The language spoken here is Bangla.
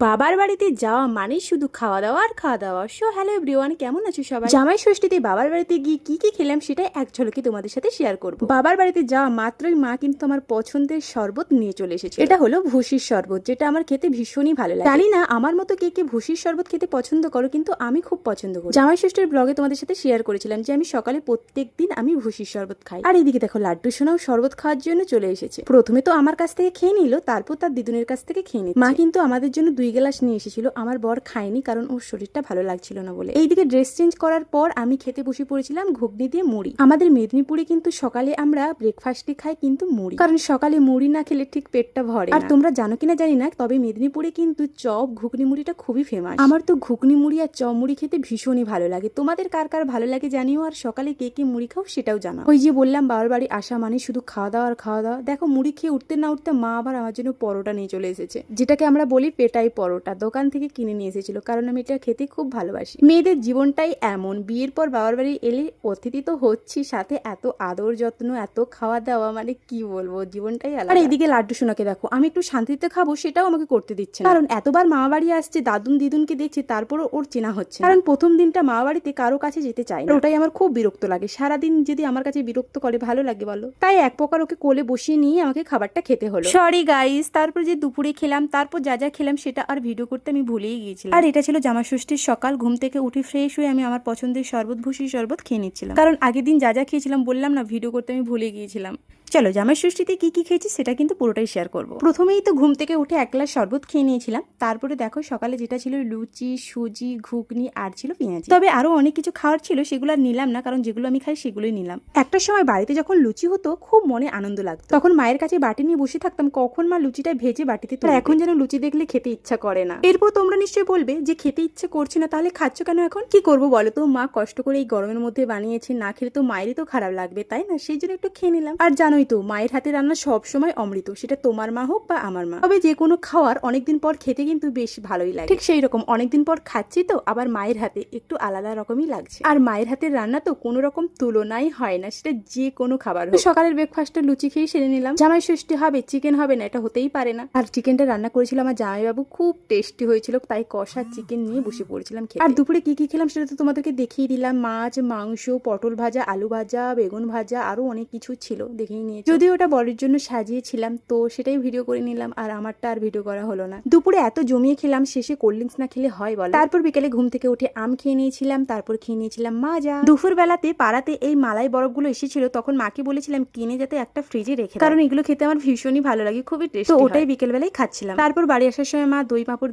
বাবার বাড়িতে যাওয়া মানে শুধু খাওয়া দাওয়া আর খাওয়া দাওয়া। সো হ্যালো এভরিওয়ান, কেমন আছো সবাই? জামাই ষষ্ঠীতে বাবার বাড়িতে গিয়ে কি কি খেলাম সেটা এক ঝলকে তোমাদের সাথে শেয়ার করব। বাবার বাড়িতে যাওয়া মাত্রই মা কিন্তু আমার পছন্দের শরবত নিয়ে চলে এসেছে। এটা হলো ভুসির শরবত, যেটা আমার খেতে ভীষণই ভালো লাগে। জানি না আমার মতো কে কে ভুসির শরবত খেতে পছন্দ করো, কিন্তু আমি খুব পছন্দ করি। জামাই ষষ্ঠীর ব্লগে তোমাদের সাথে শেয়ার করেছিলাম যে আমি সকালে প্রত্যেক দিন আমি ভুসির শরবত খাই। আর এদিকে দেখো লাড্ডু সোনাও শরবত খাওয়ার জন্য চলে এসেছে। প্রথমে তো আমার কাছ থেকে খেয়ে নিল, তারপর তার দিদুনের কাছ থেকে খেয়ে নিচ্ছে। মা কিন্তু আমাদের জন্য 2 গ্লাস নিয়ে এসেছিল। আমার বর খায়নি, কারণ ওর শরীরটা ভালো লাগছিল না বলে। এইদিকে ড্রেস চেঞ্জ করার পর আমি খেতে বসে পড়েছিলাম ঘুগনি দিয়ে মুড়ি। আমাদের মেদিনীপুরে কিন্তু সকালে আমরা ব্রেকফাস্টে খাই কিন্তু মুড়ি, কারণ সকালে মুড়ি না খেলে ঠিক পেটটা ভরে। আর তোমরা জানো কিনা জানি না, তবে মেদিনীপুরে কিন্তু চপ ঘুগনি মুড়িটা খুবই ফেমাস। আমার তো ঘুগনি মুড়ি আর চপ মুড়ি খেতে ভীষণই ভালো লাগে। তোমাদের কার কার ভালো লাগে জানিও, আর সকালে কে কে মুড়ি খাও সেটাও জানাও। ওই যে বললাম বাবার বাড়ি আসা মানে শুধু খাওয়া দাওয়া আর খাওয়া দাওয়া। দেখো মুড়ি খেয়ে উঠতে না উঠতে মা আবার আমার জন্য পরোটা নিয়ে চলে এসেছে, যেটাকে আমরা বলি পেটাই পরোটা। দোকান থেকে কিনে নিয়ে এসেছিল, কারণ আমি এটা খেতে খুব ভালোবাসি। মেয়েদের জীবনটাই এমন, বিয়ের পর বাবার বাড়ি এলে অতিথি তো হচ্ছি, সাথে এত আদর যত্ন, এত খাওয়া দাওয়া, মানে কি বলবো, জীবনটাই আলাদা। আর এইদিকে লাড্ডু সোনাকে দেখো, আমি একটু শান্তিতে খাবো সেটাও আমাকে করতে দিচ্ছে না, কারণ এতবার মামা বাড়ি আসছে, দাদুন দিদুনকে দেখছে, তারপরও ওর চেনা হচ্ছে না। কারণ প্রথম দিনটা মামা বাড়িতে কারো কাছে যেতে চায় না, ওটাই আমার খুব বিরক্ত লাগে। সারাদিন যদি আমার কাছে বিরক্ত করে ভালো লাগে বলো? তাই এক প্রকার ওকে কোলে বসিয়ে নিয়ে আমাকে খাবারটা খেতে হলো। সরি গাইস, তারপর যে দুপুরে খেলাম, তারপর যা যা খেলাম সেটা আর ভিডিও করতে আমি ভুলেই গিয়েছিলাম। আর এটা ছিল জামা ষষ্ঠীর সকাল। ঘুম থেকে উঠে ফ্রেশ হয়ে আমি আমার পছন্দের শরবত ভুসির শরবত খেয়ে নিচ্ছিলাম, কারণ আগের দিন যা যা খেয়েছিলাম বললাম না, ভিডিও করতে আমি ভুলে গিয়েছিলাম। চলো জামাই ষষ্ঠীতে কি কি খেয়েছি সেটা কিন্তু পুরোটাই শেয়ার করব। প্রথমেই তো ঘুম থেকে উঠে 1 গ্লাস শরবত খেয়ে নিয়েছিলাম। তারপরে দেখো সকালে যেটা ছিল লুচি, সুজি, ঘুগনি আর ছিল পেঁয়াজি। তবে আরো অনেক কিছু খাওয়ার ছিল, সেগুলো আর নিলাম না, কারণ যেগুলো আমি খাই সেগুলোই নিলাম। একটা সময় বাড়িতে যখন লুচি হতো খুব মনে আনন্দ লাগতো, তখন মায়ের কাছে বাটি নিয়ে বসে থাকতাম কখন মা লুচিটা ভেজে বাটিতে তুলবে। এখন যেন লুচি দেখলে খেতে ইচ্ছা করে না। এরপর তোমরা নিশ্চয়ই বলবে যে খেতে ইচ্ছে করছে না, তাহলে খাচ্ছ কেন এখন? কি করবো বলো তো, মা কষ্ট করে এই গরমের মধ্যে বানিয়েছে, না খেলে তো মায়েরই তো খারাপ লাগবে, তাই না? সেই জন্য একটু খেয়ে নিলাম। আর জানোই তো মায়ের হাতে রান্না সব সময় অমৃত, সেটা তোমার মা হোক বা আমার মা। তবে যে কোনো খাওয়ার অনেকদিন পর খেতে কিন্তু বেশ ভালোই লাগে। ঠিক সেই রকম অনেকদিন পর খাচ্ছি তো, আবার মায়ের হাতে একটু আলাদা রকমই লাগছে। আর মায়ের হাতের রান্না তো কোনো রকম তুলনাই হয় না, সেটা যে কোনো খাবার হোক। সকালের ব্রেকফাস্টে লুচি খেয়ে সেরে নিলাম। জামাই ষষ্ঠী হবে, চিকেন হবে না এটা হতেই পারে না। আর চিকেনটা রান্না করেছিল আমার জামাইবাবু, খুব টেস্টি হয়েছিল, তাই কষা চিকেন নিয়ে বসে পড়েছিলাম খেতে। আর দুপুরে কি কি খেলাম সেটা তো তোমাদেরকে দেখিয়ে দিলাম। মাছ, মাংস, পটল ভাজা, আলু ভাজা, বেগুন ভাজা, আরো অনেক কিছু ছিল, দেখেই নিয়েছি। যদিও ওটা বরের জন্য সাজিয়েছিলাম, তো সেটাই ভিডিও করে নিলাম, আর আমারটা আর ভিডিও করা হলো না। দুপুরে এত জমিয়ে খেলাম, শেষে কোল্ড ড্রিঙ্কস না খেলে হয় বলো? তারপর বিকেলে ঘুম থেকে উঠে আম খেয়ে নিয়েছিলাম, তারপর খেয়ে নিয়েছিলাম মাজা। দুপুর বেলাতে পাড়াতে এই মালাই বরফগুলো এসেছিল, তখন মাকে বলেছিলাম কিনে যাতে একটা ফ্রিজে রেখে, কারণ এগুলো খেতে আমার ভীষণই ভালো লাগে, খুবই টেস্টি। তো ওটাই বিকেল বেলায় খাচ্ছিলাম। তারপর বাড়ি আসার সময় মা দই পাঁপড়